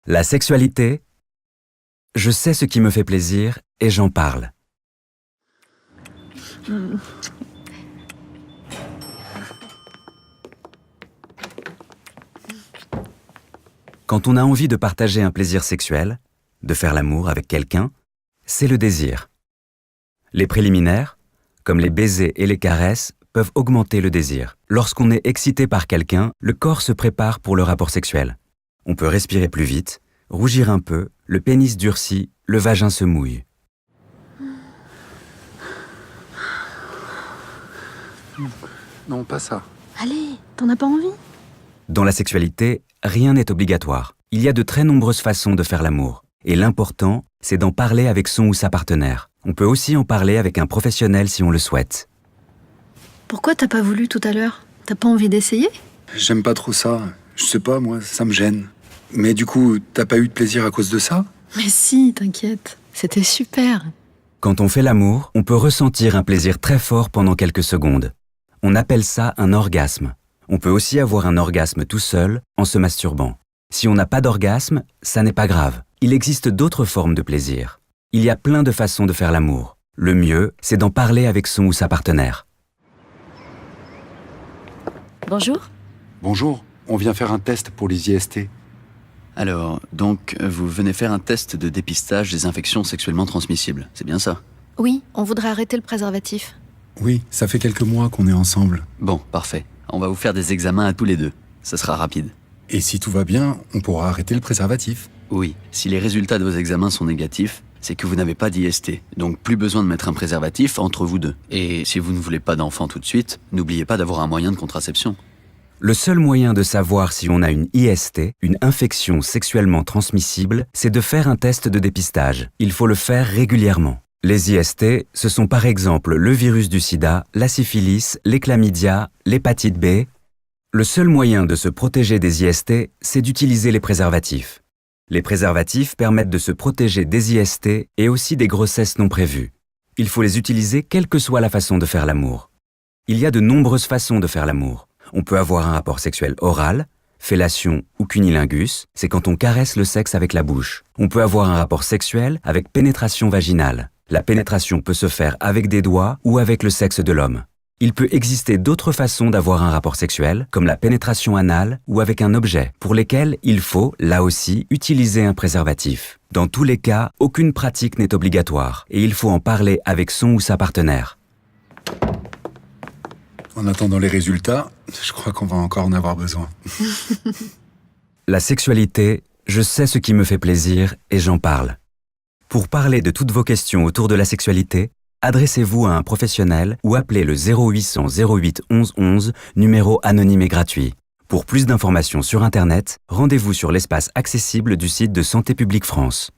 La sexualité, je sais ce qui me fait plaisir et j'en parle. Quand on a envie de partager un plaisir sexuel, de faire l'amour avec quelqu'un, c'est le désir. Les préliminaires, comme les baisers et les caresses, peuvent augmenter le désir. Lorsqu'on est excité par quelqu'un, le corps se prépare pour le rapport sexuel. On peut respirer plus vite, rougir un peu, le pénis durcit, le vagin se mouille. Non, pas ça. Allez, t'en as pas envie? Dans la sexualité, rien n'est obligatoire. Il y a de très nombreuses façons de faire l'amour. Et l'important, c'est d'en parler avec son ou sa partenaire. On peut aussi en parler avec un professionnel si on le souhaite. Pourquoi t'as pas voulu tout à l'heure? T'as pas envie d'essayer? J'aime pas trop ça. Je sais pas, moi, ça me gêne. Mais du coup, t'as pas eu de plaisir à cause de ça? Mais si, t'inquiète, c'était super. Quand on fait l'amour, on peut ressentir un plaisir très fort pendant quelques secondes. On appelle ça un orgasme. On peut aussi avoir un orgasme tout seul, en se masturbant. Si on n'a pas d'orgasme, ça n'est pas grave. Il existe d'autres formes de plaisir. Il y a plein de façons de faire l'amour. Le mieux, c'est d'en parler avec son ou sa partenaire. Bonjour. Bonjour, on vient faire un test pour les IST. Alors, donc, vous venez faire un test de dépistage des infections sexuellement transmissibles, c'est bien ça? Oui, on voudrait arrêter le préservatif. Oui, ça fait quelques mois qu'on est ensemble. Bon, parfait. On va vous faire des examens à tous les deux. Ça sera rapide. Et si tout va bien, on pourra arrêter le préservatif. Oui, si les résultats de vos examens sont négatifs, c'est que vous n'avez pas d'IST, donc plus besoin de mettre un préservatif entre vous deux. Et si vous ne voulez pas d'enfant tout de suite, n'oubliez pas d'avoir un moyen de contraception. Le seul moyen de savoir si on a une IST, une infection sexuellement transmissible, c'est de faire un test de dépistage. Il faut le faire régulièrement. Les IST, ce sont par exemple le virus du sida, la syphilis, les chlamydia, l'hépatite B. Le seul moyen de se protéger des IST, c'est d'utiliser les préservatifs. Les préservatifs permettent de se protéger des IST et aussi des grossesses non prévues. Il faut les utiliser quelle que soit la façon de faire l'amour. Il y a de nombreuses façons de faire l'amour. On peut avoir un rapport sexuel oral, fellation ou cunilingus, c'est quand on caresse le sexe avec la bouche. On peut avoir un rapport sexuel avec pénétration vaginale. La pénétration peut se faire avec des doigts ou avec le sexe de l'homme. Il peut exister d'autres façons d'avoir un rapport sexuel, comme la pénétration anale ou avec un objet, pour lesquels il faut, là aussi, utiliser un préservatif. Dans tous les cas, aucune pratique n'est obligatoire et il faut en parler avec son ou sa partenaire. En attendant les résultats, je crois qu'on va encore en avoir besoin. La sexualité, je sais ce qui me fait plaisir et j'en parle. Pour parler de toutes vos questions autour de la sexualité, adressez-vous à un professionnel ou appelez le 0800 08 11 11, numéro anonyme et gratuit. Pour plus d'informations sur Internet, rendez-vous sur l'espace accessible du site de Santé publique France.